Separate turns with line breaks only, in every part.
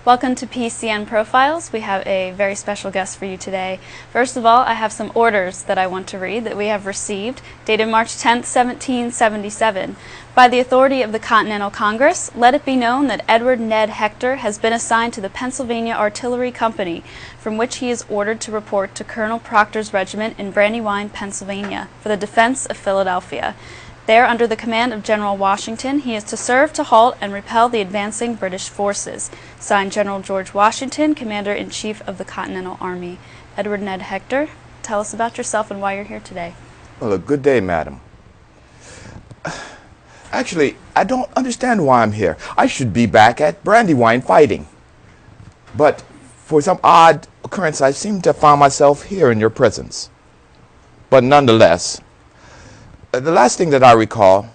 Welcome to PCN Profiles. We have a very special guest for you today. First of all, I have some orders that I want to read that we have received, dated March 10th, 1777. By the authority of the Continental Congress, let it be known that Edward Ned Hector has been assigned to the Pennsylvania Artillery Company, from which he is ordered to report to Colonel Proctor's regiment in Brandywine, Pennsylvania, for the defense of Philadelphia. There, under the command of General Washington, he is to serve to halt and repel the advancing British forces. Signed, General George Washington, Commander-in-Chief of the Continental Army. Edward Ned Hector, tell us about yourself and why you're here today.
Well, a good day, madam. Actually, I don't understand why I'm here. I should be back at Brandywine fighting. But for some odd occurrence, I seem to have found myself here in your presence. But nonetheless, the last thing that I recall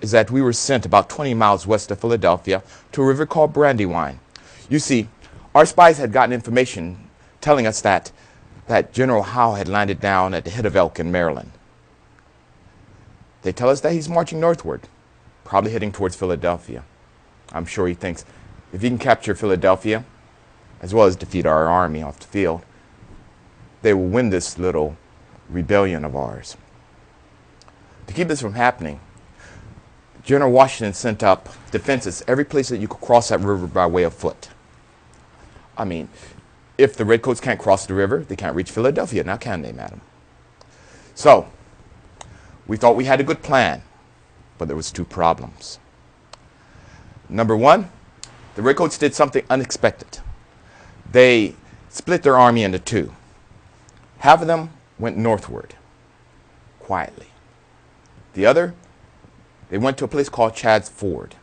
is that we were sent about 20 miles west of Philadelphia to a river called Brandywine. You see, our spies had gotten information telling us that General Howe had landed down at the head of Elk in Maryland. They tell us that he's marching northward, probably heading towards Philadelphia. I'm sure he thinks if he can capture Philadelphia, as well as defeat our army off the field, they will win this little rebellion of ours. To keep this from happening, General Washington sent up defenses every place that you could cross that river by way of foot. I mean, if the Redcoats can't cross the river, they can't reach Philadelphia, now can they, madam? So, we thought we had a good plan, but there was two problems. Number one, the Redcoats did something unexpected. They split their army into two. Half of them went northward, quietly. The other, they went to a place called Chad's Ford.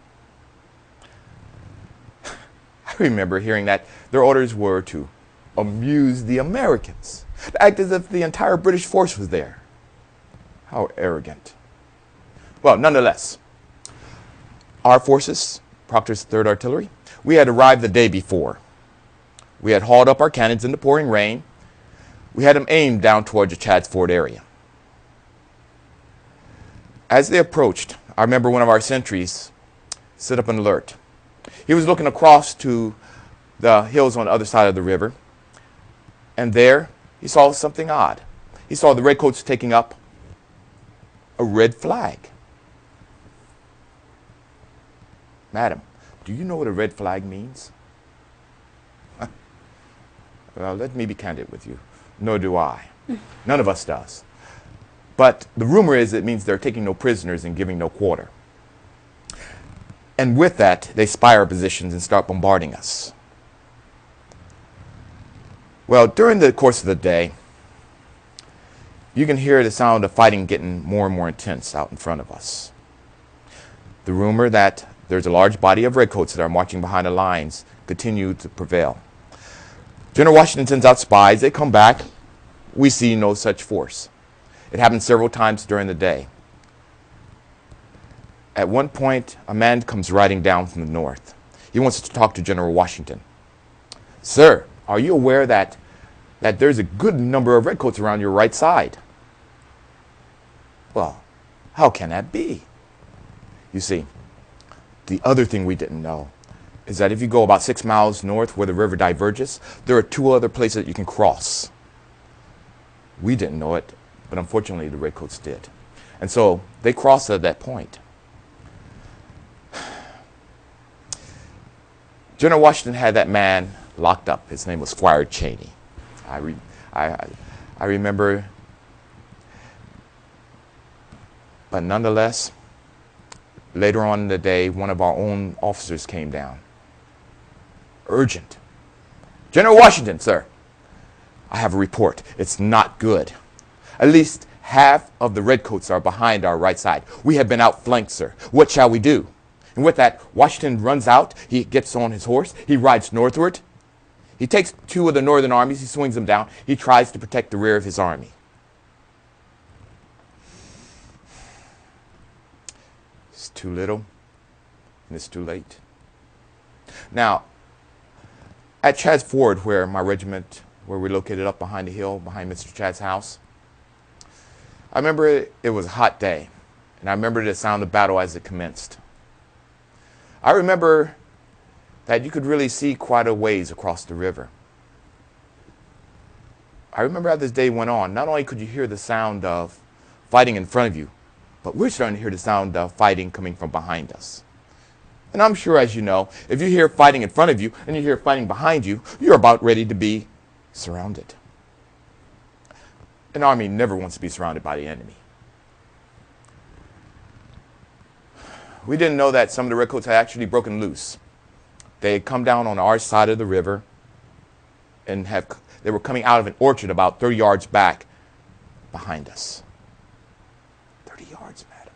I remember hearing that their orders were to amuse the Americans, to act as if the entire British force was there. How arrogant. Well, nonetheless, our forces, Proctor's 3rd Artillery, we had arrived the day before. We had hauled up our cannons in the pouring rain. We had them aimed down towards the Chad's Ford area. As they approached, I remember one of our sentries set up an alert. He was looking across to the hills on the other side of the river, and there he saw something odd. He saw the Redcoats taking up a red flag. Madam, do you know what a red flag means? Well, let me be candid with you. Nor do I. None of us does. But the rumor is it means they're taking no prisoners and giving no quarter. And with that, they spy our positions and start bombarding us. Well, during the course of the day, you can hear the sound of fighting getting more and more intense out in front of us. The rumor that there's a large body of Redcoats that are marching behind the lines continued to prevail. General Washington sends out spies. They come back. We see no such force. It happened several times during the day. At one point, a man comes riding down from the north. He wants to talk to General Washington. Sir, are you aware that there's a good number of Redcoats around your right side? Well, how can that be? You see, the other thing we didn't know is that if you go about 6 miles north where the river diverges, there are 2 other places that you can cross. We didn't know it, but unfortunately the Redcoats did. And so they crossed at that point. General Washington had that man locked up. His name was Squire Cheney. I remember, but nonetheless, later on in the day, one of our own officers came down. Urgent. General Washington, sir, I have a report. It's not good. At least half of the Redcoats are behind our right side. We have been outflanked, sir. What shall we do? And with that, Washington runs out. He gets on his horse. He rides northward. He takes 2 of the northern armies. He swings them down. He tries to protect the rear of his army. It's too little, and it's too late. Now, at Chad's Ford, where my regiment, where we're located up behind the hill, behind Mr. Chad's house, I remember it was a hot day, and I remember the sound of battle as it commenced. I remember that you could really see quite a ways across the river. I remember as this day went on, not only could you hear the sound of fighting in front of you, but we're starting to hear the sound of fighting coming from behind us. And I'm sure, as you know, if you hear fighting in front of you and you hear fighting behind you, you're about ready to be surrounded. An army never wants to be surrounded by the enemy. We didn't know that some of the redcoats had actually broken loose. They had come down on our side of the river and they were coming out of an orchard about 30 yards back behind us. 30 yards, madam.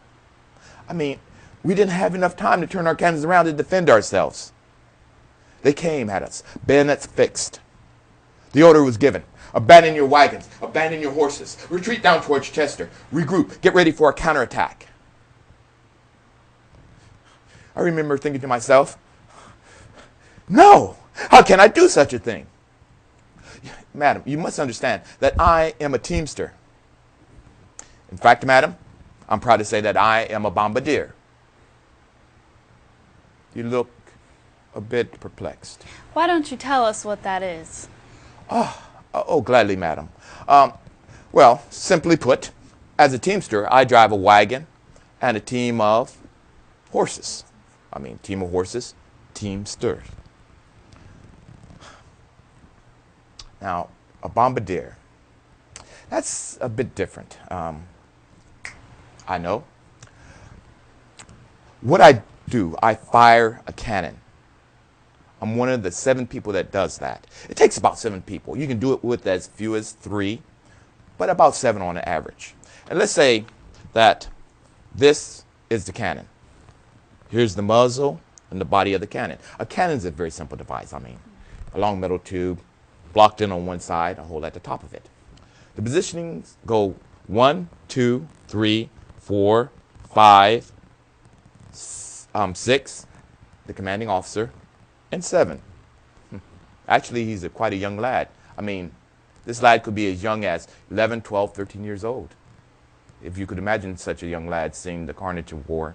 I mean, we didn't have enough time to turn our cannons around to defend ourselves. They came at us, bayonets fixed. The order was given: abandon your wagons, abandon your horses, retreat down towards Chester, regroup, get ready for a counterattack. I remember thinking to myself, no, how can I do such a thing? Madam, you must understand that I am a teamster. In fact, madam, I'm proud to say that I am a bombardier. You look a bit perplexed.
Why don't you tell us what that is?
Oh, gladly, madam. Well, simply put, as a teamster, I drive a wagon and a team of horses. Team of horses, teamster. Now, a bombardier, that's a bit different. I know. What I do, I fire a cannon. I'm one of the 7 people that does that. It takes about 7 people. You can do it with as few as 3, but about 7 on the average. And let's say that this is the cannon. Here's the muzzle and the body of the cannon. A cannon is a very simple device. A long metal tube, blocked in on one side, a hole at the top of it. The positionings go 1, 2, 3, 4, 5, 6, the commanding officer, and 7. Actually, he's quite a young lad. This lad could be as young as 11, 12, 13 years old. If you could imagine such a young lad seeing the carnage of war.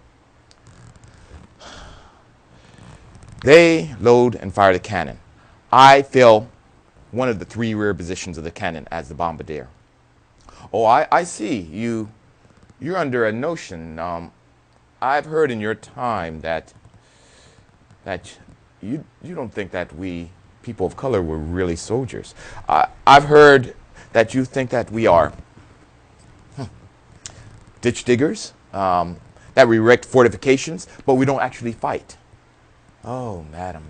They load and fire the cannon. I fill one of the 3 rear positions of the cannon as the bombardier. Oh, I see. You're under a notion. I've heard in your time that you don't think that we people of color were really soldiers. I've heard that you think that we are ditch diggers, that we erect fortifications, but we don't actually fight. Oh, madam.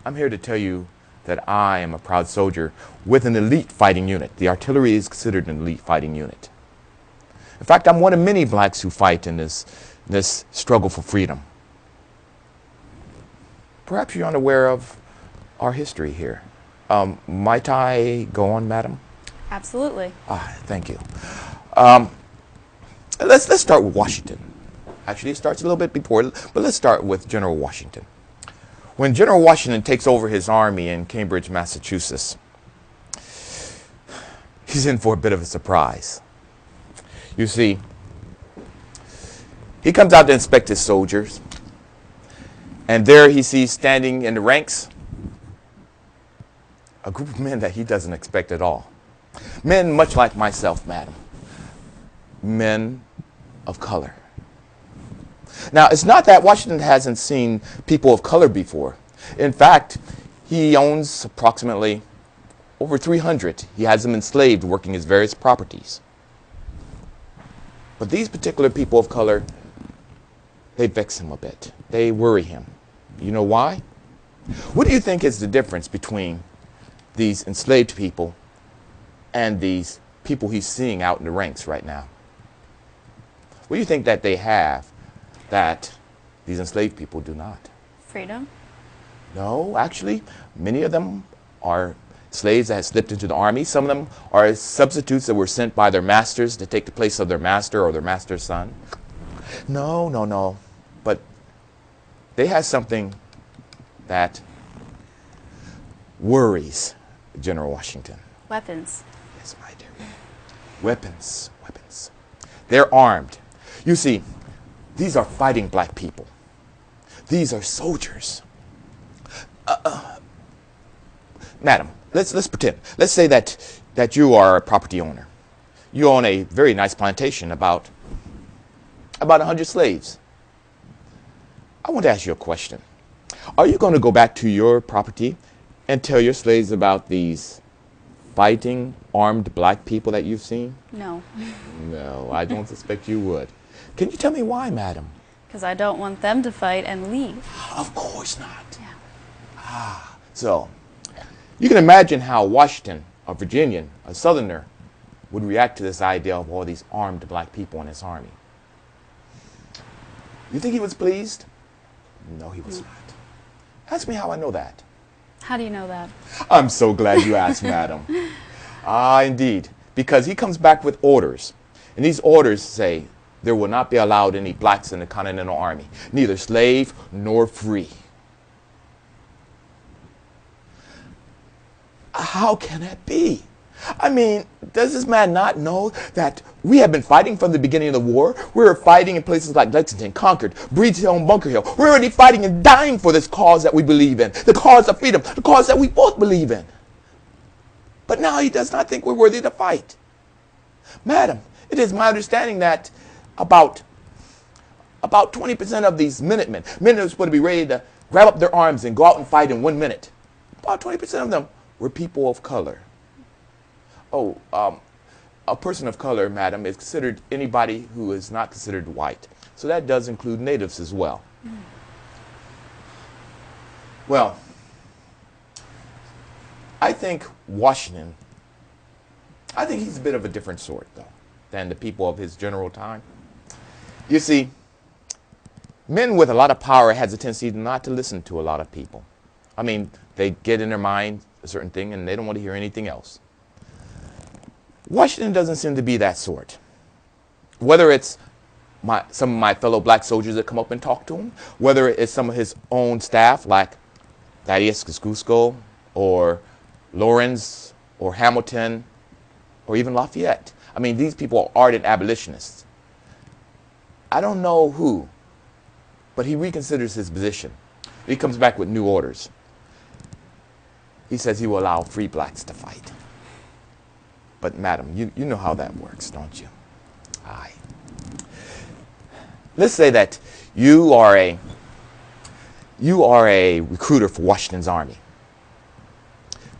I'm here to tell you that I am a proud soldier with an elite fighting unit. The artillery is considered an elite fighting unit. In fact, I'm one of many blacks who fight in this struggle for freedom. Perhaps you're unaware of our history here. Might I go on, madam?
Absolutely.
Thank you. Let's start with Washington. Actually, it starts a little bit before, but let's start with General Washington. When General Washington takes over his army in Cambridge, Massachusetts, he's in for a bit of a surprise. You see, he comes out to inspect his soldiers, and there he sees standing in the ranks a group of men that he doesn't expect at all. Men much like myself, madam. Men of color. Now, it's not that Washington hasn't seen people of color before. In fact, he owns approximately over 300. He has them enslaved working his various properties. But these particular people of color, they vex him a bit. They worry him. You know why? What do you think is the difference between these enslaved people and these people he's seeing out in the ranks right now? What do you think that they have that these enslaved people do not?
Freedom?
No, actually, many of them are slaves that have slipped into the army. Some of them are substitutes that were sent by their masters to take the place of their master or their master's son. No. But they have something that worries General Washington.
Weapons.
Yes, my dear. Weapons. They're armed. You see, these are fighting black people. These are soldiers. Madam, let's pretend. Let's say that you are a property owner. You own a very nice plantation, about 100 slaves. I want to ask you a question. Are you going to go back to your property and tell your slaves about these fighting, armed black people that you've seen?
No.
No, I don't suspect you would. Can you tell me why, madam?
Because I don't want them to fight and leave.
Of course not.
Yeah.
So, you can imagine how Washington, a Virginian, a Southerner, would react to this idea of all these armed black people in his army. You think he was pleased? No, he was not. Ask me how I know that.
How do you know that?
I'm so glad you asked, madam. Indeed. Because he comes back with orders. And these orders say there will not be allowed any blacks in the Continental Army, neither slave nor free. How can that be? I mean, does this man not know that we have been fighting from the beginning of the war? We were fighting in places like Lexington, Concord, Breeds Hill, and Bunker Hill. We're already fighting and dying for this cause that we believe in, the cause of freedom, the cause that we both believe in. But now he does not think we're worthy to fight. Madam, it is my understanding that about 20% of these men are supposed to be ready to grab up their arms and go out and fight in 1 minute. About 20% of them were people of color. Oh, a person of color, madam, is considered anybody who is not considered white. So that does include natives as well. Well, I think Washington, I think he's a bit of a different sort, though, than the people of his general time. You see, men with a lot of power has a tendency not to listen to a lot of people. I mean, they get in their mind a certain thing and they don't want to hear anything else. Washington doesn't seem to be that sort. Whether it's some of my fellow black soldiers that come up and talk to him, whether it's some of his own staff like Thaddeus Kosciuszko or Lawrence or Hamilton or even Lafayette. I mean, these people are ardent abolitionists. I don't know who, but he reconsiders his position. He comes back with new orders. He says he will allow free blacks to fight. But madam, you know how that works, don't you? Aye. Let's say that you are a recruiter for Washington's army.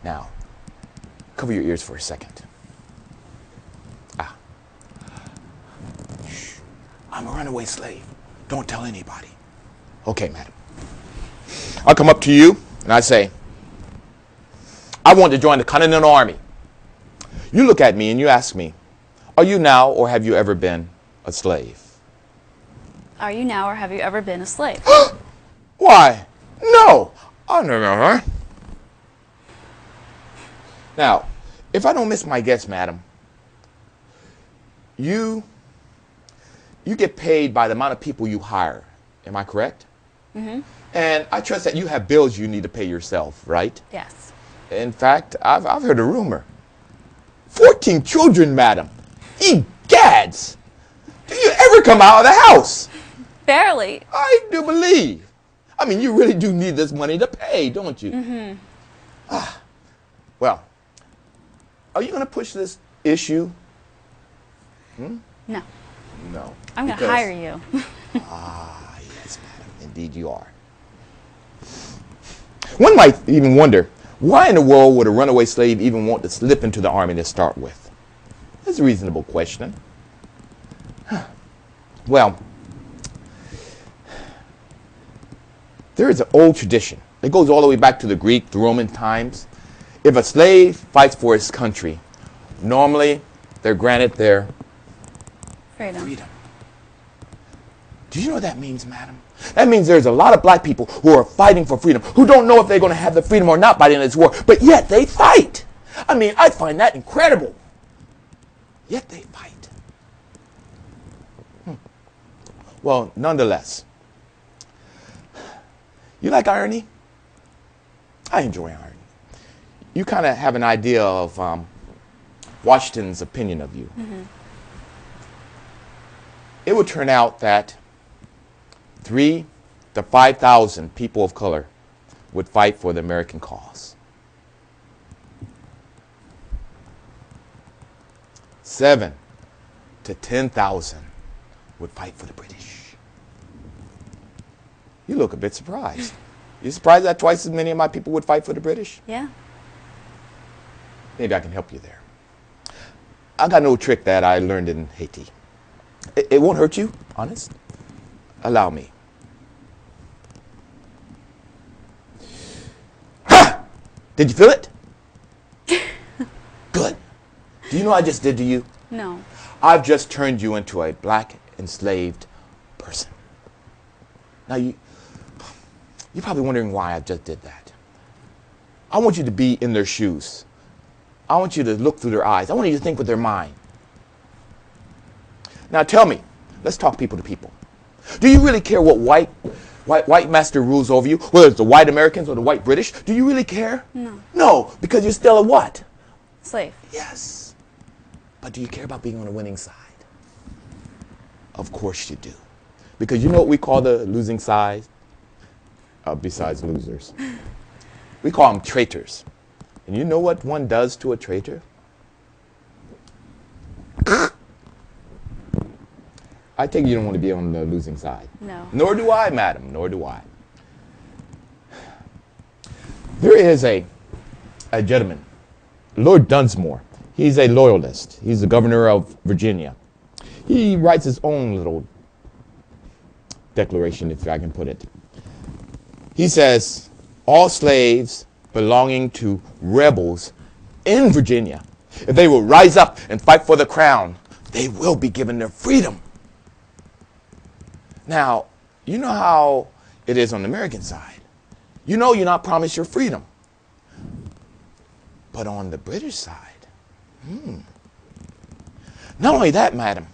Now, cover your ears for a second. Shh. I'm a runaway slave. Don't tell anybody. Okay, madam. I'll come up to you and I say, I want to join the Continental Army. You look at me and you ask me, are you now or have you ever been a slave?
Are you now or have you ever been a slave?
Why? No. I never heard. Now, if I don't miss my guess, madam, you get paid by the amount of people you hire. Am I correct? Mm-hmm. And I trust that you have bills you need to pay yourself, right?
Yes.
In fact, I've heard a rumor. 14 children, madam. Egads! Do you ever come out of the house?
Barely.
I do believe. I mean, you really do need this money to pay, don't you? Mm-hmm. Well, are you going to push this issue?
No.
No.
I'm going to hire you.
Yes, madam. Indeed you are. One might even wonder, why in the world would a runaway slave even want to slip into the army to start with? That's a reasonable question. Well, there is an old tradition. It goes all the way back to the Greek, the Roman times. If a slave fights for his country, normally they're granted their freedom. Do you know what that means, madam? That means there's a lot of black people who are fighting for freedom, who don't know if they're going to have the freedom or not by the end of this war, but yet they fight. I mean, I find that incredible. Yet they fight. Well, nonetheless, you like irony? I enjoy irony. You kind of have an idea of Washington's opinion of you. Mm-hmm. It would turn out that 3,000 to 5,000 people of color would fight for the American cause. 7 to 10,000 would fight for the British. You look a bit surprised. You surprised that twice as many of my people would fight for the British?
Yeah.
Maybe I can help you there. I got no trick that I learned in Haiti. It won't hurt you, honest. Allow me. Ha! Did you feel it? Good. Do you know what I just did to you?
No.
I've just turned you into a black enslaved person. Now you're probably wondering why I just did that. I want you to be in their shoes. I want you to look through their eyes. I want you to think with their mind. Now tell me, let's talk people to people. Do you really care what white master rules over you, whether it's the white Americans or the white British? Do you really care?
No.
No, because you're still a what?
Slave.
Yes. But do you care about being on the winning side? Of course you do. Because you know what we call the losing side? Besides losers. We call them traitors. And you know what one does to a traitor? I take it you don't want to be on the losing side.
No.
Nor do I, madam. Nor do I. There is a gentleman, Lord Dunsmore. He's a loyalist. He's the governor of Virginia. He writes his own little declaration, if I can put it. He says, all slaves belonging to rebels in Virginia, if they will rise up and fight for the crown, they will be given their freedom. Now, you know how it is on the American side. You know you're not promised your freedom. But on the British side, not only that, madam,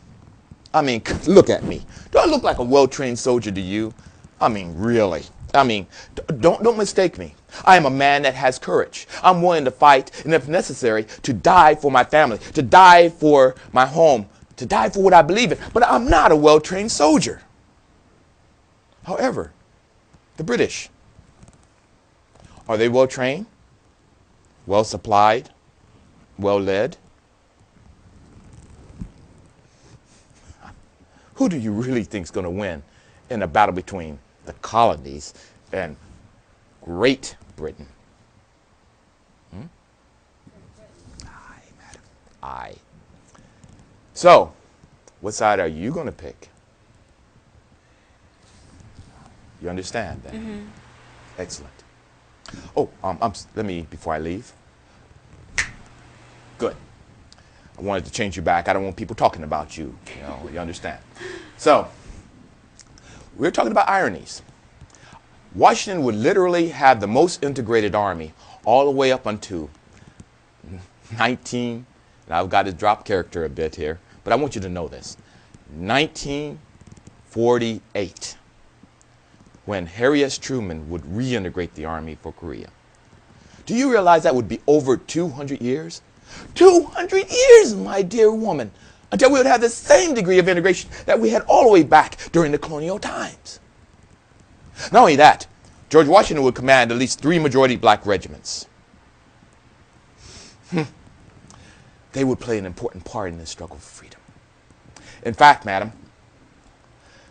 I mean, look at me. Do I look like a well-trained soldier to you? I mean, really. I mean, don't mistake me. I am a man that has courage. I'm willing to fight, and if necessary, to die for my family, to die for my home, to die for what I believe in. But I'm not a well-trained soldier. However, the British, are they well-trained, well-supplied, well-led? Who do you really think is going to win in a battle between the colonies and Great Britain? Aye, madam. Aye. So, what side are you going to pick? You understand that? Mm-hmm. Excellent. Oh, let me, before I leave. Good. I wanted to change you back. I don't want people talking about you. You understand. So, we're talking about ironies. Washington would literally have the most integrated army all the way up until 19, and I've got to drop character a bit here, but I want you to know this. 1948, when Harry S. Truman would reintegrate the army for Korea. Do you realize that would be over 200 years? 200 years, my dear woman, until we would have the same degree of integration that we had all the way back during the colonial times. Not only that, George Washington would command at least 3 majority black regiments. They would play an important part in the struggle for freedom. In fact, madam,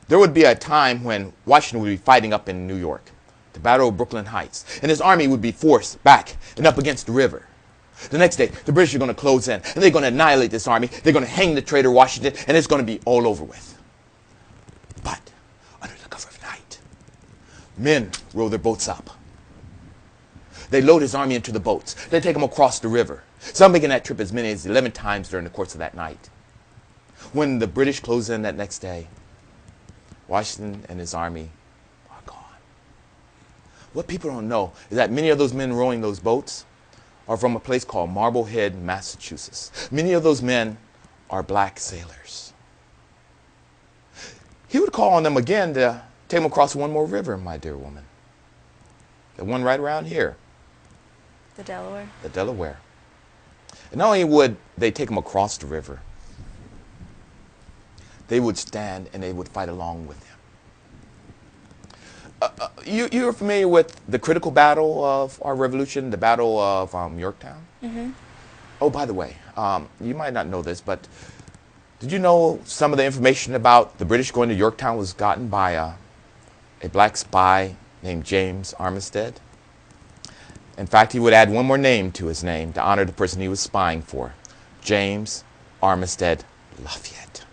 there would be a time when Washington would be fighting up in New York, the Battle of Brooklyn Heights, and his army would be forced back and up against the river. The next day, the British are going to close in, and they're going to annihilate this army. They're going to hang the traitor Washington, and it's going to be all over with. But under the cover of night, men row their boats up. They load his army into the boats. They take them across the river. Some making that trip as many as 11 times during the course of that night. When the British close in that next day, Washington and his army are gone. What people don't know is that many of those men rowing those boats are from a place called Marblehead, Massachusetts. Many of those men are black sailors. He would call on them again to take them across one more river, my dear woman. The one right around here.
The Delaware.
The Delaware. And not only would they take them across the river, they would stand and they would fight along with him. you're familiar with the critical battle of our revolution, the Battle of Yorktown?
Mm-hmm.
Oh, by the way, you might not know this, but did you know some of the information about the British going to Yorktown was gotten by a black spy named James Armistead? In fact, he would add one more name to his name to honor the person he was spying for, James Armistead Lafayette.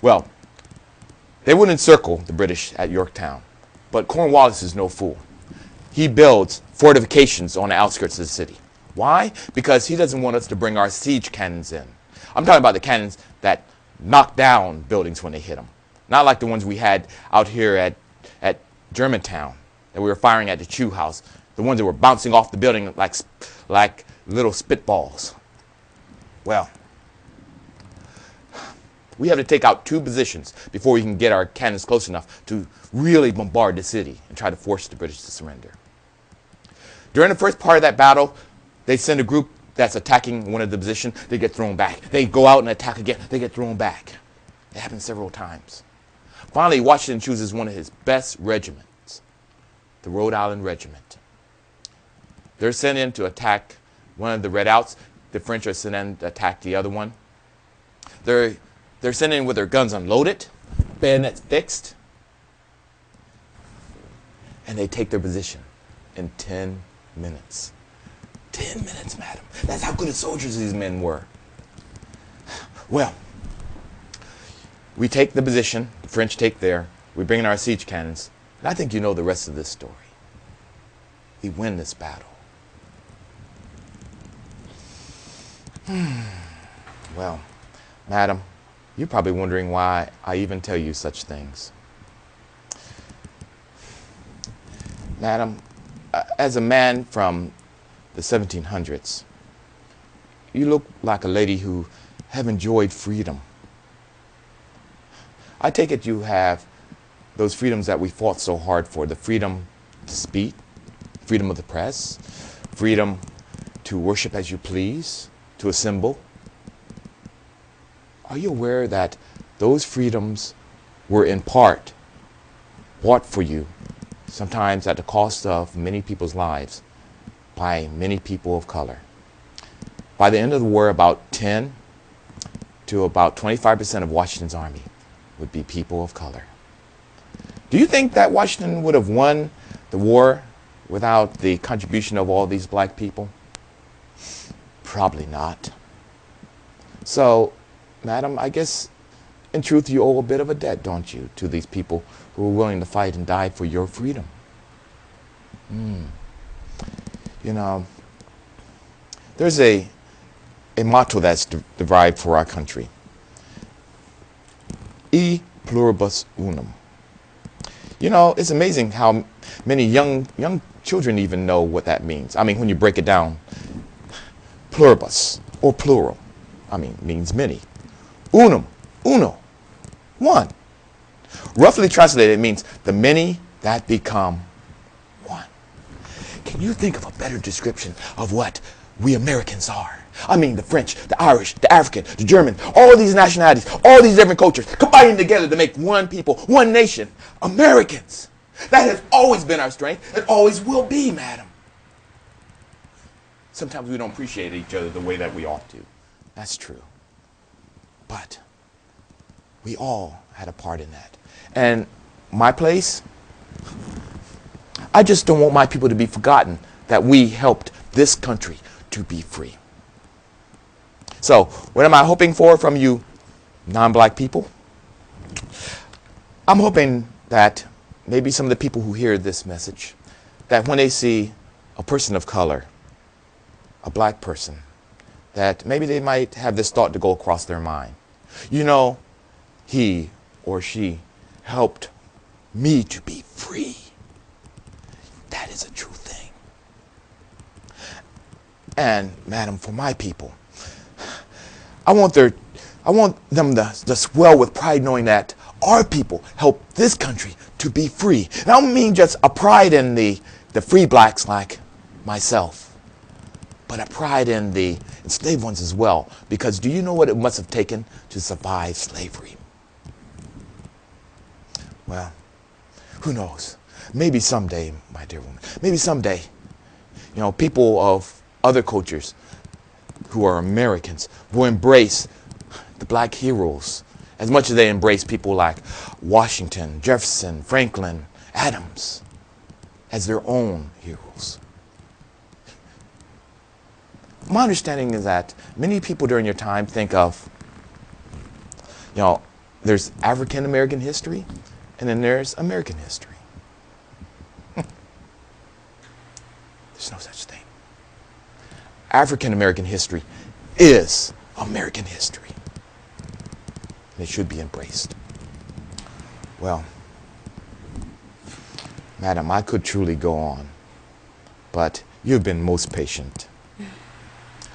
Well, they would encircle the British at Yorktown, but Cornwallis is no fool. He builds fortifications on the outskirts of the city. Why? Because he doesn't want us to bring our siege cannons in. I'm talking about the cannons that knock down buildings when they hit them. Not like the ones we had out here at Germantown that we were firing at the Chew House. The ones that were bouncing off the building like little spitballs. Well, we have to take out 2 positions before we can get our cannons close enough to really bombard the city and try to force the British to surrender. During the first part of that battle, they send a group that's attacking one of the positions. They get thrown back. They go out and attack again. They get thrown back. It happens several times. Finally, Washington chooses one of his best regiments, the Rhode Island Regiment. They're sent in to attack one of the redouts. The French are sent in to attack the other one. They're sent in with their guns unloaded, bayonets fixed, and they take their position in 10 minutes. 10 minutes, madam. That's how good of soldiers these men were. Well, we take the position, the French take there, we bring in our siege cannons, and I think you know the rest of this story. We win this battle. Well, madam, you're probably wondering why I even tell you such things. Madam, as a man from the 1700s, you look like a lady who have enjoyed freedom. I take it you have those freedoms that we fought so hard for, the freedom to speak, freedom of the press, freedom to worship as you please, to assemble. Are you aware that those freedoms were in part bought for you, sometimes at the cost of many people's lives, by many people of color? By the end of the war, about 10 to about 25% of Washington's army would be people of color. Do you think that Washington would have won the war without the contribution of all these black people? Probably not. So, madam, I guess in truth you owe a bit of a debt, don't you, to these people who were willing to fight and die for your freedom. You know, there's a motto that's derived for our country. E pluribus unum. You know, it's amazing how many young children even know what that means. I mean, when you break it down, pluribus, or plural, means many. Unum, uno, one. Roughly translated, it means the many that become one. Can you think of a better description of what we Americans are? I mean, the French, the Irish, the African, the German, all these nationalities, all these different cultures combining together to make one people, one nation, Americans. That has always been our strength. It always will be, madam. Sometimes we don't appreciate each other the way that we ought to. That's true. But we all had a part in that. And my place, I just don't want my people to be forgotten that we helped this country to be free. So, what am I hoping for from you non-black people? I'm hoping that maybe some of the people who hear this message, that when they see a person of color, a black person, that maybe they might have this thought to go across their mind. You know, he or she helped me to be free. That is a true thing. And, madam, for my people, I want them to swell with pride knowing that our people helped this country to be free. And I don't mean just a pride in the free blacks like myself, but a pride in the enslaved ones as well. Because do you know what it must have taken to survive slavery? Well, who knows? Maybe someday, my dear woman, maybe someday, people of other cultures who are Americans will embrace the black heroes as much as they embrace people like Washington, Jefferson, Franklin, Adams as their own heroes. My understanding is that many people during your time think of, there's African American history and then there's American history. There's no such thing. African American history is American history. And it should be embraced. Well, madam, I could truly go on, but you've been most patient.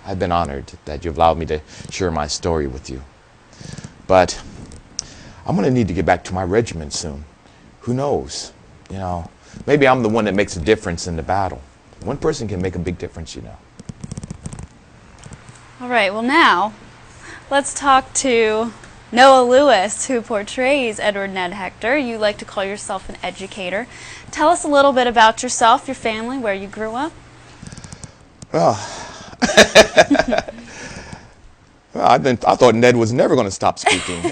I've been honored that you've allowed me to share my story with you. But I'm going to need to get back to my regiment soon. Who knows? Maybe I'm the one that makes a difference in the battle. One person can make a big difference,
All right, well now, let's talk to Noah Lewis, who portrays Edward Ned Hector. You like to call yourself an educator. Tell us a little bit about yourself, your family, where you grew up.
Well, I thought Ned was never going to stop speaking.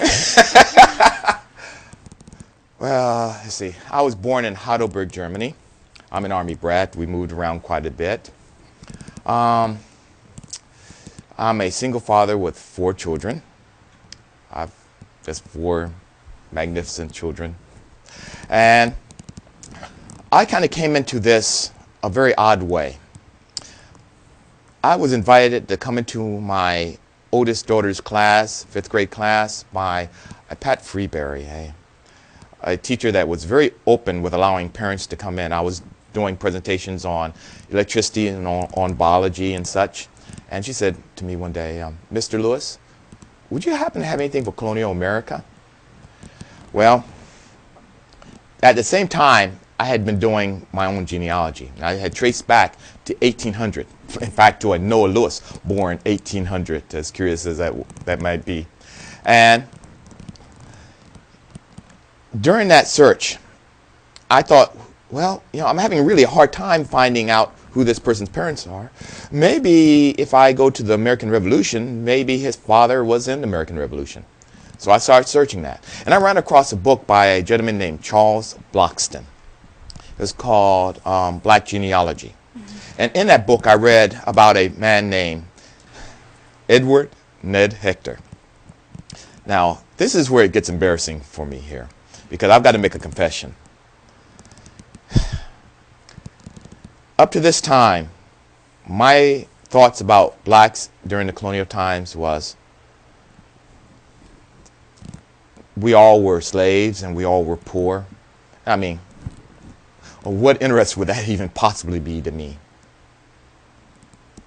Well, let's see. I was born in Heidelberg, Germany. I'm an Army brat. We moved around quite a bit. I'm a single father with 4 children. I've just 4 magnificent children. And I kind of came into this a very odd way. I was invited to come into my oldest daughter's class, 5th grade class, by Pat Freeberry, a teacher that was very open with allowing parents to come in. I was doing presentations on electricity and on biology and such. And she said to me one day, Mr. Lewis, would you happen to have anything for colonial America? Well, at the same time, I had been doing my own genealogy. I had traced back to 1800. In fact, to a Noah Lewis, born 1800, as curious as that might be. And during that search, I thought, well, I'm having really a hard time finding out who this person's parents are. Maybe if I go to the American Revolution, maybe his father was in the American Revolution. So I started searching that. And I ran across a book by a gentleman named Charles Bloxton. It was called Black Genealogy. And in that book, I read about a man named Edward Ned Hector. Now, this is where it gets embarrassing for me here, because I've got to make a confession. Up to this time, my thoughts about blacks during the colonial times was we all were slaves and we all were poor. I mean, what interest would that even possibly be to me?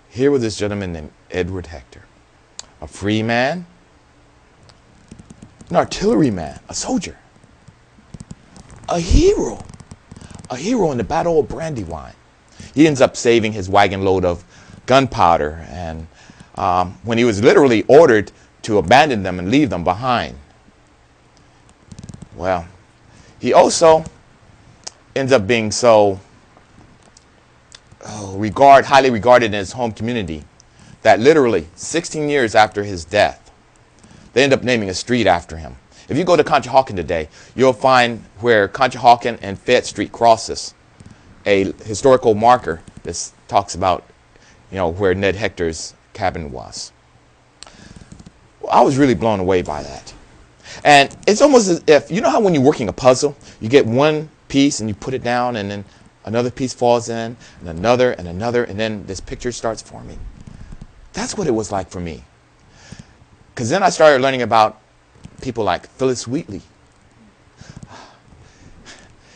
Here was this gentleman named Edward Hector, a free man, an artilleryman, a soldier, a hero in the Battle of Brandywine. He ends up saving his wagon load of gunpowder, and when he was literally ordered to abandon them and leave them behind. Well, he also ends up being so highly regarded in his home community that literally 16 years after his death, they end up naming a street after him. If you go to Conshohocken today, you'll find where Conshohocken and Fayette Street crosses a historical marker that talks about, where Ned Hector's cabin was. Well, I was really blown away by that. And it's almost as if, how when you're working a puzzle, you get one piece and you put it down and then another piece falls in and another, and then this picture starts forming. That's what it was like for me. Because then I started learning about people like Phyllis Wheatley.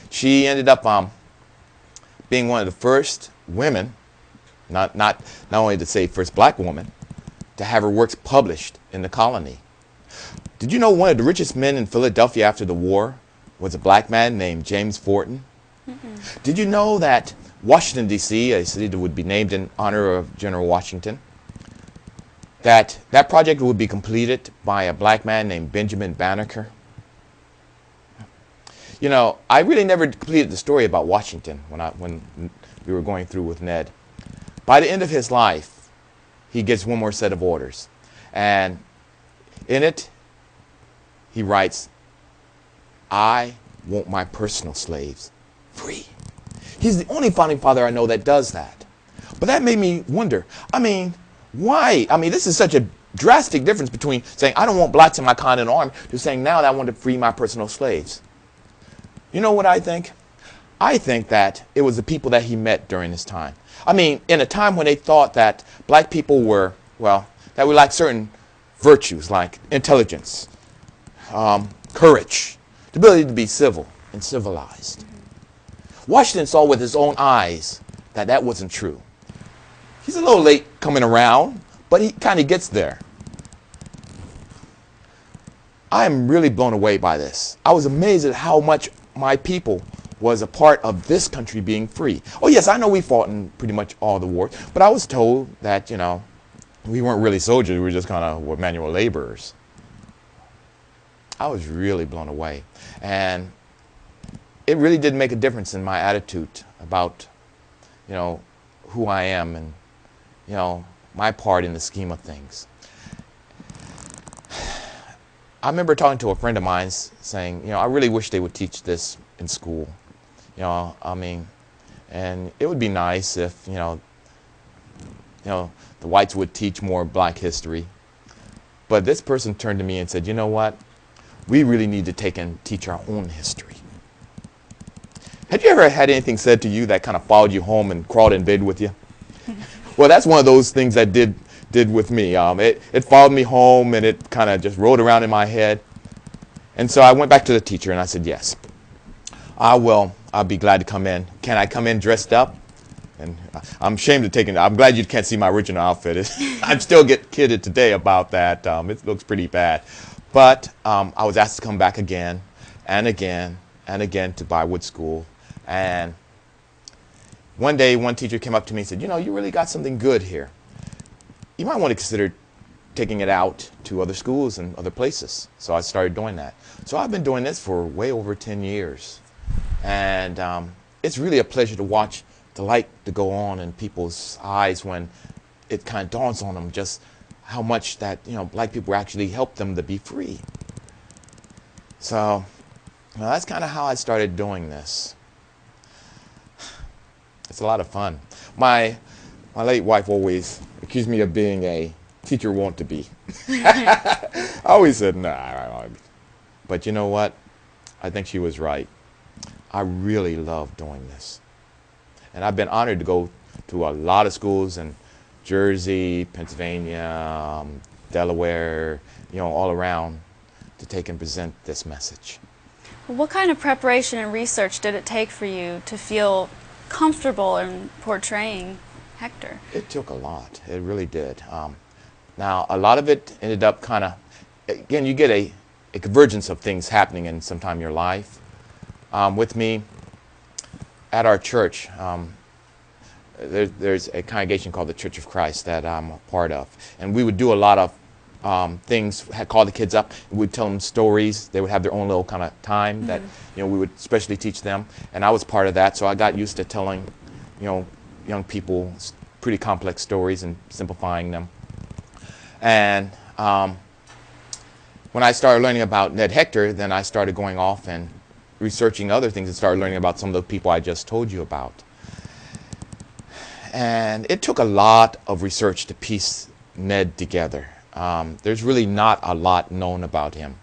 She ended up being one of the first women, not only to say first black woman, to have her works published in the colony. Did you know one of the richest men in Philadelphia after the war was a black man named James Fortin? Mm-mm. Did you know that Washington, D.C., a city that would be named in honor of General Washington, that project would be completed by a black man named Benjamin Banneker? You know, I really never completed the story about Washington when we were going through with Ned. By the end of his life, he gets one more set of orders. And in it, he writes, I want my personal slaves free. He's the only founding father I know that does that. But that made me wonder, I mean, why? I mean, this is such a drastic difference between saying, I don't want blacks in my Continental Army, to saying now that I want to free my personal slaves. You know what I think? I think that it was the people that he met during this time. I mean, in a time when they thought that black people were, well, that we lacked certain virtues like intelligence, courage, the ability to be civil and civilized. Washington saw with his own eyes that that wasn't true. He's a little late coming around, but he kind of gets there. I am really blown away by this. I was amazed at how much my people was a part of this country being free. Oh yes, I know we fought in pretty much all the wars, but I was told that, you know, we weren't really soldiers, we were just kind of manual laborers. I was really blown away. And it really did make a difference in my attitude about, you know, who I am and, you know, my part in the scheme of things. I remember talking to a friend of mine saying, you know, I really wish they would teach this in school. You know, I mean, and it would be nice if, you know, the whites would teach more black history. But this person turned to me and said, you know what? We really need to take and teach our own history. Had you ever had anything said to you that kind of followed you home and crawled in bed with you? Well, that's one of those things that did with me. It followed me home and it kind of just rolled around in my head. And so I went back to the teacher and I said, yes, I will. I'll be glad to come in. Can I come in dressed up? And I'm ashamed of taking it. I'm glad you can't see my original outfit. I still get kidded today about that. It looks pretty bad. But I was asked to come back again and again and again to Bywood School. And one day, one teacher came up to me and said, you know, you really got something good here. You might want to consider taking it out to other schools and other places. So I started doing that. So I've been doing this for way over 10 years. And it's really a pleasure to watch the light to go on in people's eyes when it kind of dawns on them just how much that, you know, black people actually help them to be free. So well, that's kind of how I started doing this. It's a lot of fun. My late wife always accused me of being a teacher want to be. I always said, nah. But you know what? I think she was right. I really love doing this. And I've been honored to go to a lot of schools in Jersey, Pennsylvania, Delaware, you know, all around to take and present this message.
What kind of preparation and research did it take for you to feel comfortable in portraying Hector?
It took a lot. It really did. Now, a lot of it ended up kind of, again, you get a convergence of things happening in sometime in your life. With me, at our church, there's a congregation called the Church of Christ that I'm a part of. And we would do a lot of things, call the kids up, and we'd tell them stories. They would have their own little kind of time that, you know, we would specially teach them. And I was part of that, so I got used to telling, you know, young people pretty complex stories and simplifying them. And when I started learning about Ned Hector, then I started going off and researching other things and started learning about some of the people I just told you about. And it took a lot of research to piece Ned together. There's really not a lot known about him.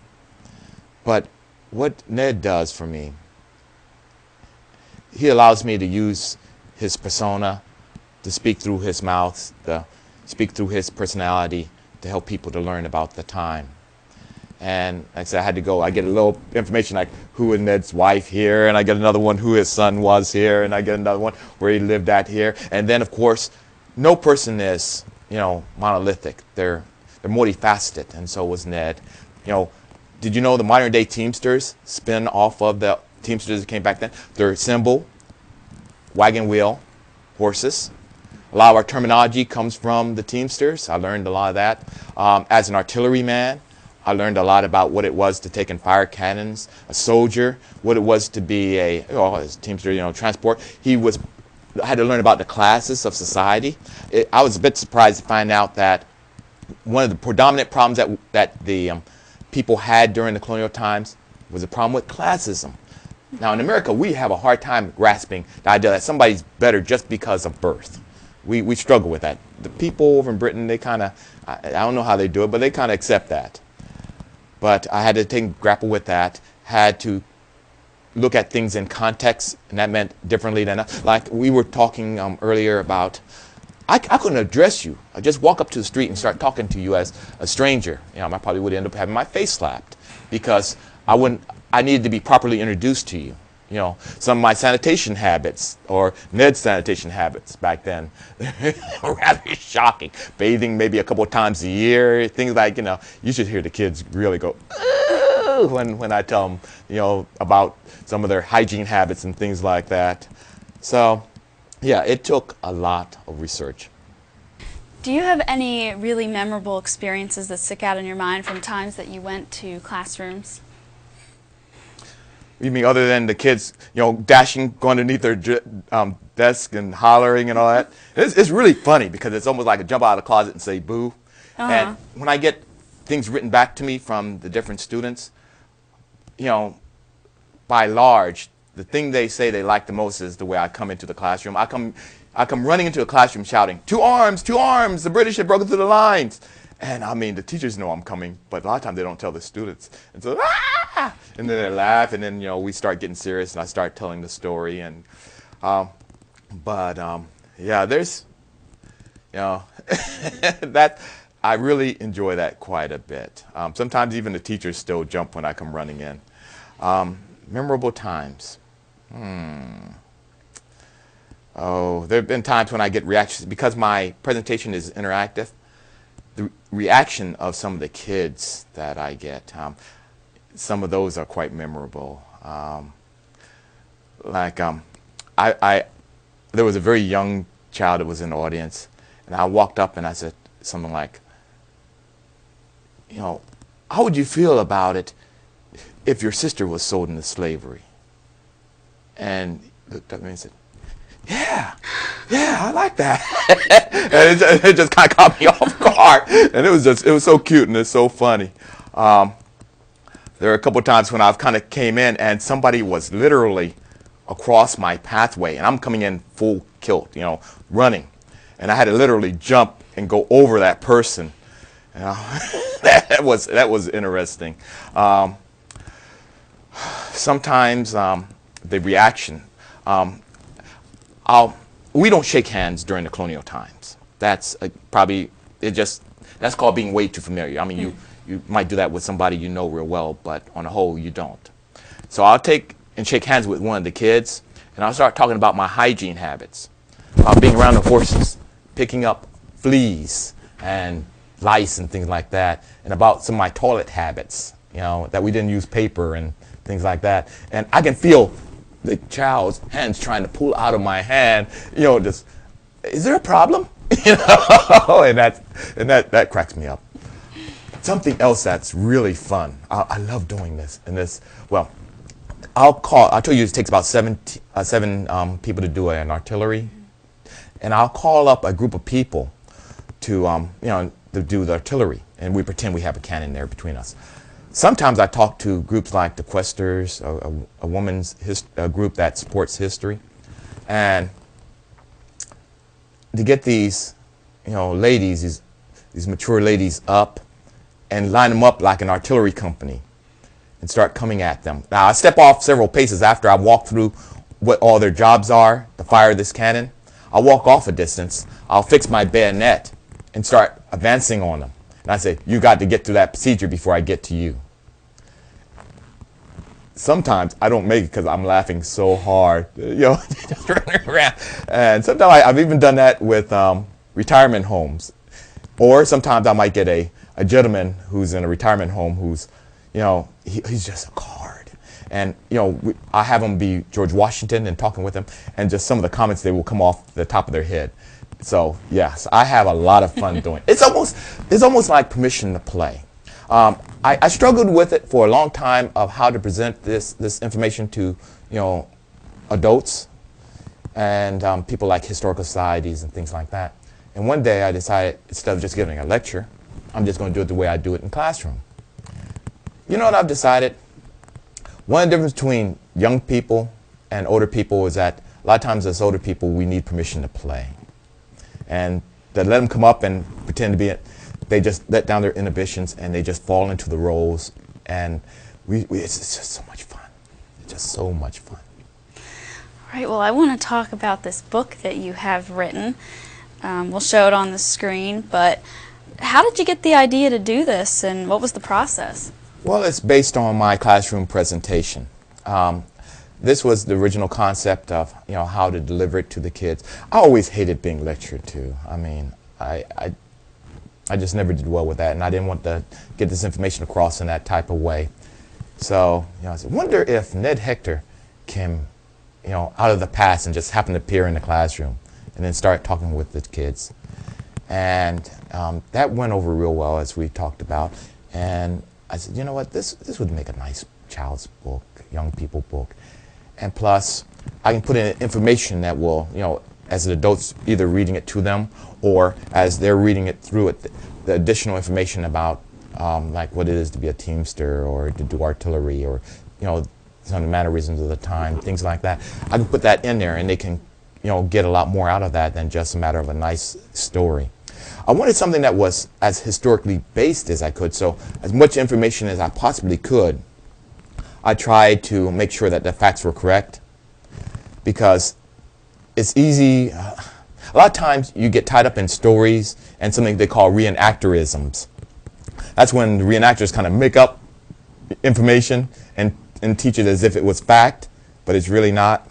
But what Ned does for me, he allows me to use his persona, to speak through his mouth, to speak through his personality, to help people to learn about the time. And like I said, I had to go, I get a little information like who is Ned's wife here, and I get another one who his son was here, and I get another one where he lived at here. And then, of course, no person is, you know, monolithic. They're multifaceted, and so was Ned. You know, did you know the modern day Teamsters spin off of the Teamsters that came back then? Their symbol, wagon wheel, horses. A lot of our terminology comes from the Teamsters. I learned a lot of that. As an artilleryman, I learned a lot about what it was to take and fire cannons, a soldier, what it was to be a teamster, transport. I had to learn about the classes of society. I was a bit surprised to find out that one of the predominant problems that the people had during the colonial times was a problem with classism. Now in America, we have a hard time grasping the idea that somebody's better just because of birth. We struggle with that. The people over in Britain, they kind of, I don't know how they do it, but they kind of accept that. But I had to grapple with that, had to look at things in context, and that meant differently than, like we were talking earlier about, I couldn't address you. I just walk up to the street and start talking to you as a stranger. I probably would end up having my face slapped because I needed to be properly introduced to you. Some of my sanitation habits, or Ned's sanitation habits back then, were rather shocking. Bathing maybe a couple of times a year, things like, you should hear the kids really go, ooh, when I tell them, about some of their hygiene habits and things like that. So, yeah, it took a lot of research.
Do you have any really memorable experiences that stick out in your mind from times that you went to classrooms?
You mean other than the kids, dashing, going underneath their desk and hollering and all that? It's really funny because it's almost like a jump out of the closet and say boo. And when I get things written back to me from the different students, by large, the thing they say they like the most is the way I come into the classroom. I come running into the classroom shouting, "To arms, to arms, the British have broken through the lines." And I mean, the teachers know I'm coming, but a lot of times they don't tell the students. And so, ah! And then they laugh, and then, we start getting serious, and I start telling the story. And, yeah, there's, that, I really enjoy that quite a bit. Sometimes even the teachers still jump when I come running in. Memorable times. Oh, there have been times when I get reactions, because my presentation is interactive. The reaction of some of the kids that I get, some of those are quite memorable. There was a very young child that was in the audience, and I walked up and I said something like, how would you feel about it if your sister was sold into slavery? And he looked at me and said, yeah, I like that. And it just kind of caught me off guard. And it was so cute and it's so funny. There are a couple of times when I've kind of came in and somebody was literally across my pathway and I'm coming in full kilt, running. And I had to literally jump and go over that person. That was interesting. Sometimes the reaction, we don't shake hands during the colonial times. That's that's called being way too familiar. I mean, you might do that with somebody you know real well, but on the whole, you don't. So I'll take and shake hands with one of the kids, and I'll start talking about my hygiene habits, being around the horses, picking up fleas and lice and things like that, and about some of my toilet habits, that we didn't use paper and things like that. And I can feel the child's hands trying to pull out of my hand, just, is there a problem? And that cracks me up. Something else that's really fun. I love doing this. I told you it takes about seven people to do an artillery, and I'll call up a group of people to do the artillery, and we pretend we have a cannon there between us. Sometimes I talk to groups like the Questers, a women's group that supports history, and to get these, ladies, these mature ladies up and line them up like an artillery company and start coming at them. Now I step off several paces after I walk through what all their jobs are to fire this cannon. I'll walk off a distance. I'll fix my bayonet and start advancing on them. And I say, you got to get through that procedure before I get to you. Sometimes I don't make it because I'm laughing so hard, just running around. And sometimes I've even done that with retirement homes. Or sometimes I might get a gentleman who's in a retirement home who's, he's just a card. And, I have him be George Washington and talking with him, and just some of the comments, they will come off the top of their head. So, yes, I have a lot of fun doing it. It's almost like permission to play. I struggled with it for a long time of how to present this information to, adults and people like historical societies and things like that. And one day I decided, instead of just giving a lecture, I'm just going to do it the way I do it in classroom. You know what I've decided? One difference between young people and older people is that a lot of times as older people we need permission to play. And to let them come up and pretend to be it, they just let down their inhibitions and they just fall into the roles. And it's just so much fun. It's just so much fun.
All right, well, I want to talk about this book that you have written. We'll show it on the screen, but how did you get the idea to do this, and what was the process?
Well, it's based on my classroom presentation. This was the original concept of how to deliver it to the kids. I always hated being lectured to. I mean, I just never did well with that, and I didn't want to get this information across in that type of way. So I said, wonder if Ned Hector came out of the past and just happened to appear in the classroom and then start talking with the kids. And that went over real well, as we talked about. And I said, you know what, this would make a nice child's book, young people book. And plus, I can put in information that will, as the adults either reading it to them or as they're reading it through it, the additional information about like what it is to be a teamster or to do artillery or, some of the mannerisms of the time, things like that. I can put that in there and they can, get a lot more out of that than just a matter of a nice story. I wanted something that was as historically based as I could, so as much information as I possibly could, I tried to make sure that the facts were correct, because it's easy, a lot of times you get tied up in stories and something they call reenactorisms. That's when the reenactors kind of make up information and teach it as if it was fact, but it's really not.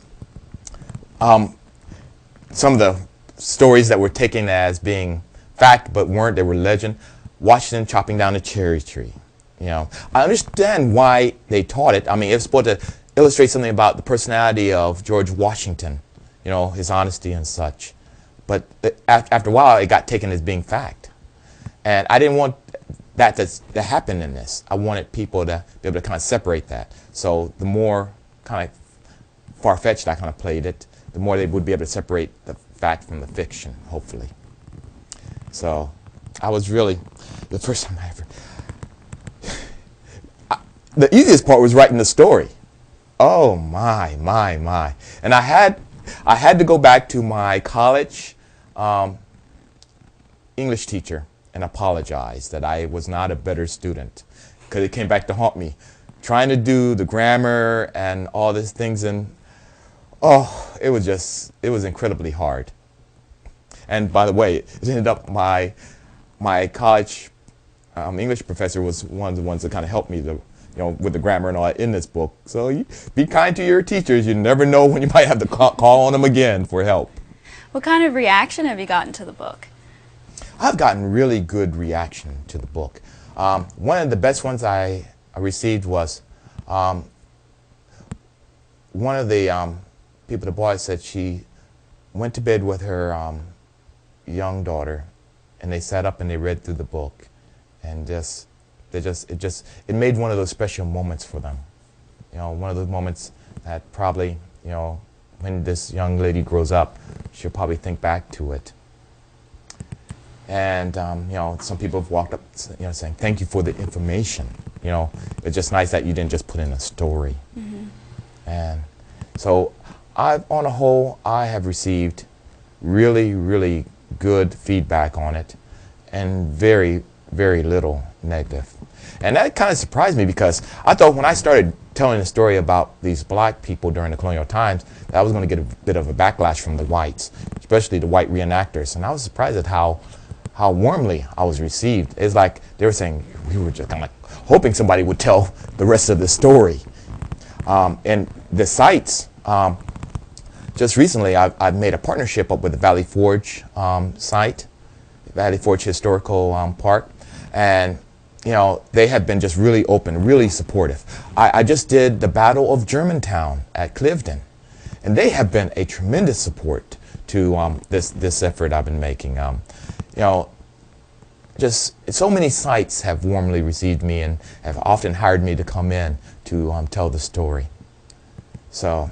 Some of the stories that were taken as being fact but weren't, they were legend. Washington chopping down a cherry tree. I understand why they taught it. I mean, it's supposed to illustrate something about the personality of George Washington, his honesty and such. But after a while, it got taken as being fact. And I didn't want that to happen in this. I wanted people to be able to kind of separate that. So the more kind of far-fetched I kind of played it, the more they would be able to separate the fact from the fiction, hopefully. So I was really, the first time I ever, the easiest part was writing the story. Oh my. And I had to go back to my college English teacher and apologize that I was not a better student, because it came back to haunt me. Trying to do the grammar and all these things, and it was incredibly hard. And by the way, it ended up my college English professor was one of the ones that kind of helped me with the grammar and all that in this book. So be kind to your teachers. You never know when you might have to call on them again for help.
What kind of reaction have you gotten to the book?
I've gotten really good reaction to the book. One of the best ones I received was one of the people, the boy, said she went to bed with her young daughter, and they sat up and they read through the book, and it made one of those special moments for them. One of those moments that probably, when this young lady grows up, she'll probably think back to it. And some people have walked up, saying, "Thank you for the information." It's just nice that you didn't just put in a story. Mm-hmm. And so, on a whole, I have received really, really good feedback on it, and very, very little negative. And that kind of surprised me, because I thought when I started telling the story about these black people during the colonial times, that I was going to get a bit of a backlash from the whites, especially the white reenactors. And I was surprised at how warmly I was received. It's like they were saying, we were just kind of like hoping somebody would tell the rest of the story. And the sites, just recently I've made a partnership up with the Valley Forge site, Valley Forge Historical Park, and they have been just really open, really supportive. I just did the Battle of Germantown at Clifton, and they have been a tremendous support to this effort I've been making. just so many sites have warmly received me and have often hired me to come in to tell the story. So,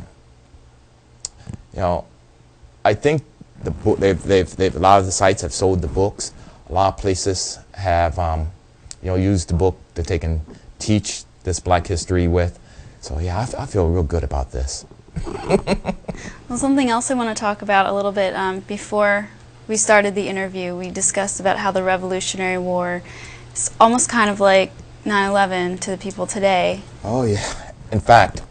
I think the book, a lot of the sites have sold the books. A lot of places have used the book that they can teach this Black history with. So yeah, I feel real good about this.
Well, something else I want to talk about a little bit before we started the interview, we discussed about how the Revolutionary War is almost kind of like 9/11 to the people today.
Oh yeah. In fact,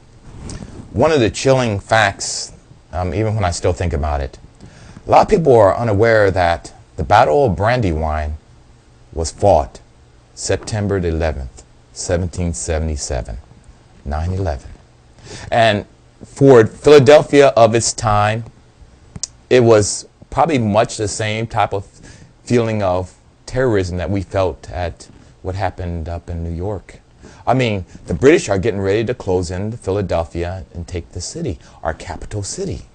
one of the chilling facts, even when I still think about it, a lot of people are unaware that the Battle of Brandywine was fought September the 11th, 1777, 9/11. And for Philadelphia of its time, it was probably much the same type of feeling of terrorism that we felt at what happened up in New York. I mean, the British are getting ready to close in Philadelphia and take the city, our capital city.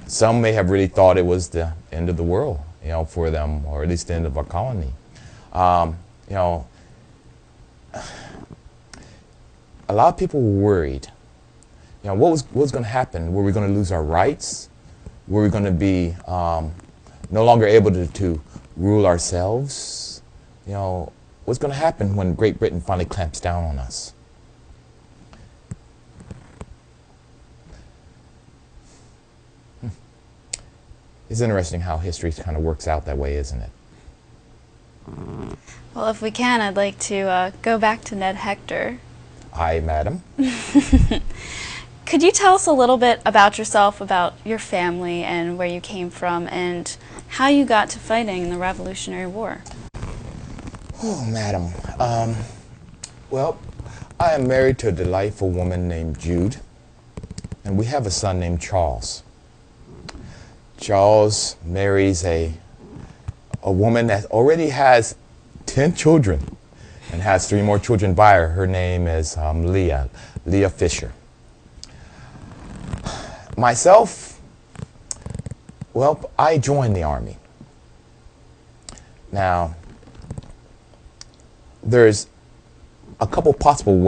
Some may have really thought it was the end of the world, for them, or at least the end of our colony. A lot of people were worried. What was going to happen? Were we going to lose our rights? Were we going to be no longer able to rule ourselves? What's going to happen when Great Britain finally clamps down on us? It's interesting how history kind of works out that way, isn't it?
Well, if we can, I'd like to go back to Ned Hector.
Aye, madam.
Could you tell us a little bit about yourself, about your family, and where you came from, and how you got to fighting in the Revolutionary War?
Oh, madam. Well, I am married to a delightful woman named Jude, and we have a son named Charles. Charles marries a woman that already has 10 children and has 3 more children by her. Her name is Leah Fisher. Myself, well, I joined the Army. Now, there's a couple possible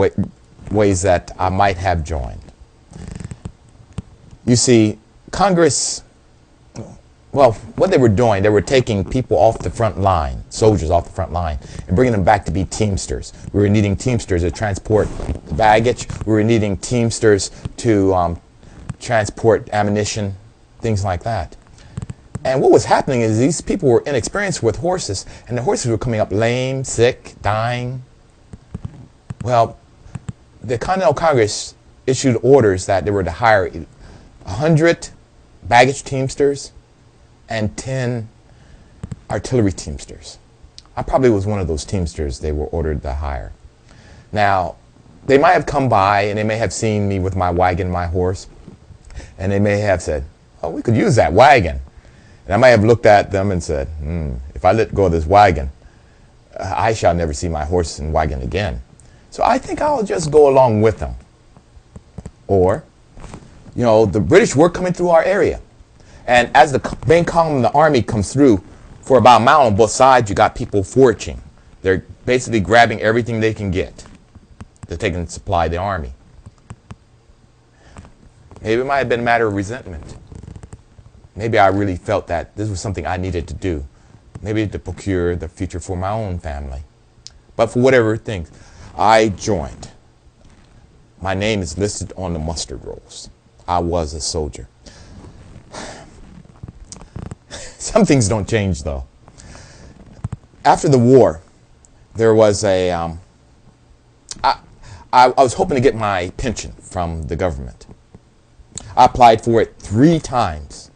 ways that I might have joined. You see, Congress, well, what they were doing, they were taking people off the front line, soldiers off the front line, and bringing them back to be Teamsters. We were needing Teamsters to transport the baggage. We were needing Teamsters to transport ammunition, things like that. And what was happening is these people were inexperienced with horses, and the horses were coming up lame, sick, dying. Well, the Continental Congress issued orders that they were to hire 100 baggage Teamsters and 10 artillery Teamsters. I probably was one of those Teamsters they were ordered to hire. Now, they might have come by and they may have seen me with my wagon, my horse, and they may have said, oh, we could use that wagon. And I might have looked at them and said, if I let go of this wagon, I shall never see my horse and wagon again. So I think I'll just go along with them. Or, the British were coming through our area. And as the main column of the army comes through, for about a mile on both sides, you got people foraging. They're basically grabbing everything they can get that they can supply the army. Maybe it might have been a matter of resentment. Maybe I really felt that this was something I needed to do. Maybe to procure the future for my own family. But for whatever things, I joined. My name is listed on the muster rolls. I was a soldier. Some things don't change, though. After the war, there was a... I was hoping to get my pension from the government. I applied for it 3 times.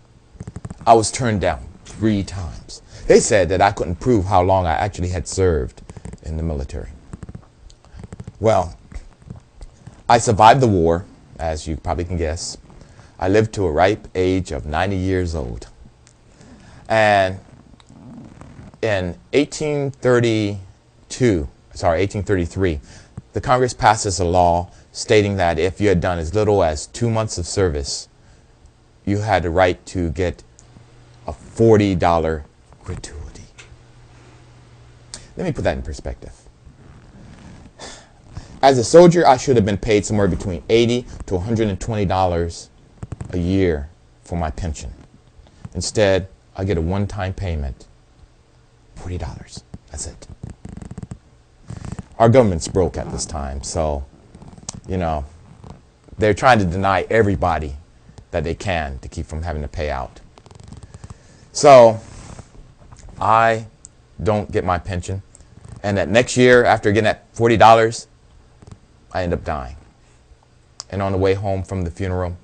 I was turned down 3 times. They said that I couldn't prove how long I actually had served in the military. Well, I survived the war, as you probably can guess. I lived to a ripe age of 90 years old. And in 1833, the Congress passes a law stating that if you had done as little as 2 months of service, you had the right to get a $40 gratuity. Let me put that in perspective. As a soldier, I should have been paid somewhere between $80 to $120 a year for my pension. Instead, I get a one-time payment, $40. That's it. Our government's broke at this time, so, they're trying to deny everybody that they can to keep from having to pay out. So, I don't get my pension, and that next year, after getting that $40, I end up dying. And on the way home from the funeral,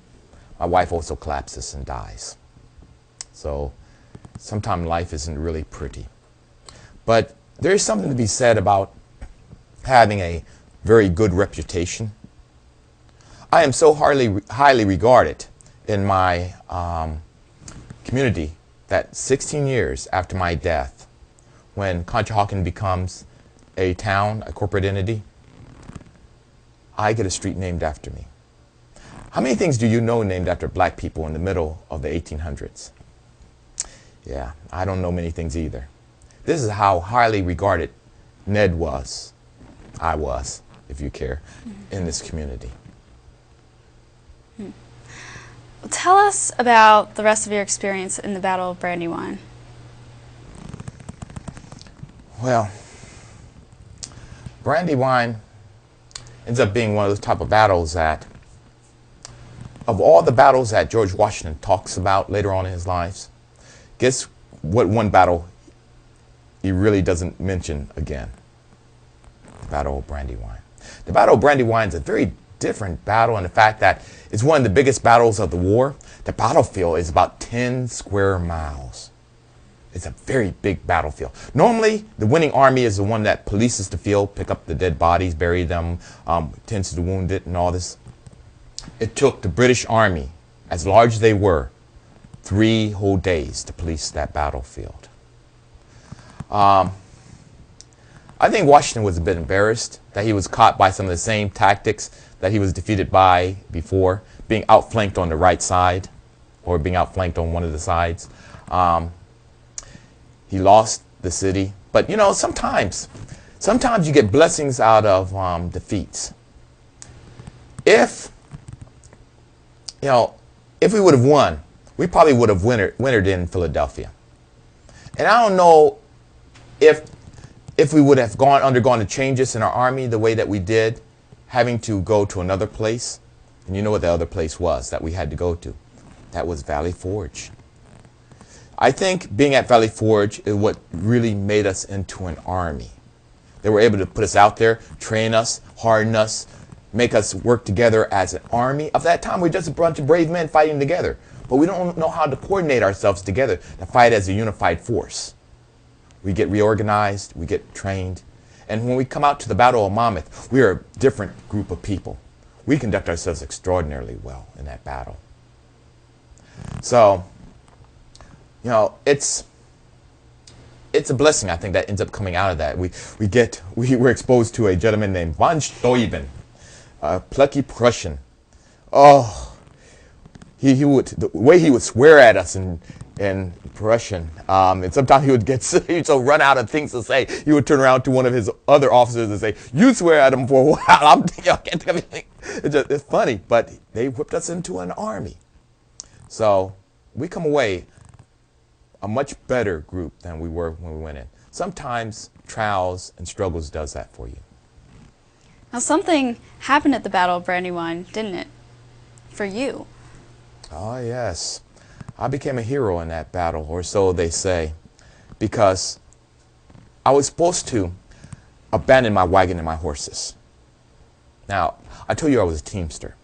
my wife also collapses and dies. So sometimes life isn't really pretty. But there is something to be said about having a very good reputation. I am so highly regarded in my community that 16 years after my death, when Conshohocken becomes a town, a corporate entity, I get a street named after me. How many things do you know named after black people in the middle of the 1800s? Yeah, I don't know many things either. This is how highly regarded Ned was, I was, if you care, in this community.
Tell us about the rest of your experience in the Battle of Brandywine.
Well, Brandywine ends up being one of those type of battles that, of all the battles that George Washington talks about later on in his life, guess what one battle he really doesn't mention again? The Battle of Brandywine. The Battle of Brandywine is a very different battle in the fact that it's one of the biggest battles of the war. The battlefield is about 10 square miles. It's a very big battlefield. Normally, the winning army is the one that polices the field, pick up the dead bodies, bury them, tends to the wounded and all this. It took the British Army, as large as they were, 3 whole days to police that battlefield. I think Washington was a bit embarrassed that he was caught by some of the same tactics that he was defeated by before, being outflanked on the right side or being outflanked on one of the sides. He lost the city. But, sometimes you get blessings out of defeats. If we would have won, we probably would have wintered in Philadelphia. And I don't know if we would have undergone the changes in our army the way that we did, having to go to another place. And you know what the other place was that we had to go to? That was Valley Forge. I think being at Valley Forge is what really made us into an army. They were able to put us out there, train us, harden us, make us work together as an army. Of that time, we're just a bunch of brave men fighting together. But we don't know how to coordinate ourselves together to fight as a unified force. We get reorganized, we get trained. And when we come out to the Battle of Monmouth, we are a different group of people. We conduct ourselves extraordinarily well in that battle. So, it's a blessing, I think, that ends up coming out of that. We're exposed to a gentleman named von Steuben, a plucky Prussian. Oh, he would, the way he would swear at us in Prussian, and sometimes he would get so run out of things to say, he would turn around to one of his other officers and say, "You swear at him for a while." I can't think of anything. It's funny, but they whipped us into an army. So we come away a much better group than we were when we went in. Sometimes trials and struggles does that for you.
Now, something happened at the Battle of Brandywine, didn't it, for you?
Oh, yes. I became a hero in that battle, or so they say, because I was supposed to abandon my wagon and my horses. Now, I told you I was a teamster.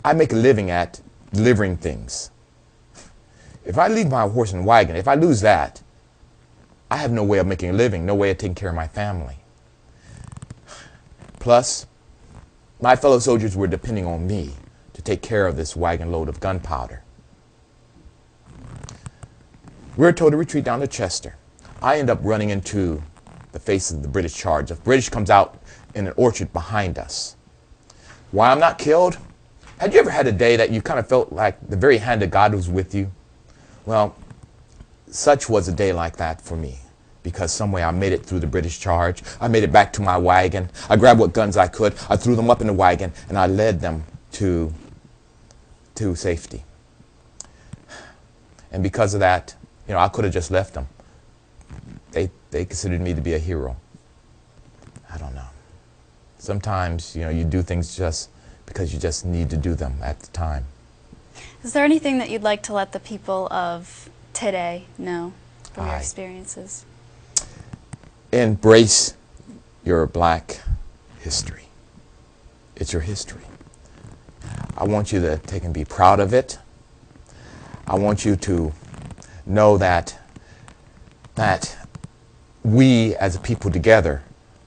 I make a living at delivering things. If I leave my horse and wagon, if I lose that, I have no way of making a living, no way of taking care of my family. Plus, my fellow soldiers were depending on me to take care of this wagon load of gunpowder. We were told to retreat down to Chester. I end up running into the face of the British charge. The British comes out in an orchard behind us. Why I'm not killed? Had you ever had a day that you kind of felt like the very hand of God was with you? Well, such was a day like that for me. because some way I made it through the British charge. I made it back to my wagon. I grabbed what guns I could. I threw them up in the wagon, and I led them to safety. And because of that, you know, I could have just left them. They considered me to be a hero. I don't know. Sometimes, you know, you do things just because you just need to do them at the time.
Is there anything that you'd like to let the people of today know from your experiences?
Embrace your Black history. It's your history. I want you to take and be proud of it. I want you to know that we as a people together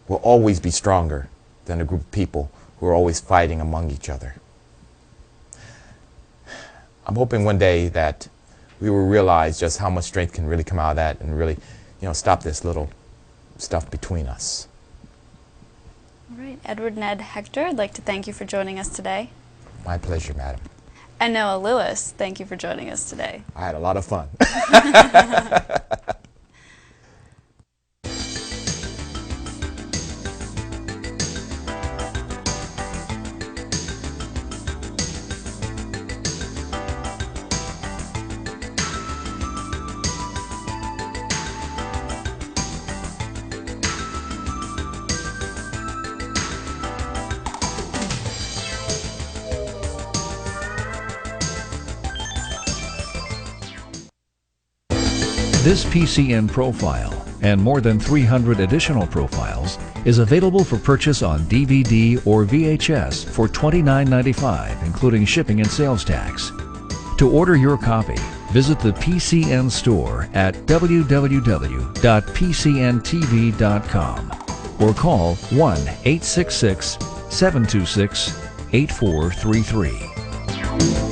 will always be stronger than a group of people who are always fighting among each other. I'm hoping one day that we will realize just how much strength can really come out of that and really, you know, stop this little stuff between us.
All right, Edward Ned Hector, I'd like to thank you for joining us today.
My pleasure, madam.
And Noah Lewis, thank you for joining us today.
I had a lot of fun.
This PCN profile and more than 300 additional profiles is available for purchase on DVD or VHS for $29.95, including shipping and sales tax. To order your copy, visit the PCN store at www.pcntv.com or call 1-866-726-8433.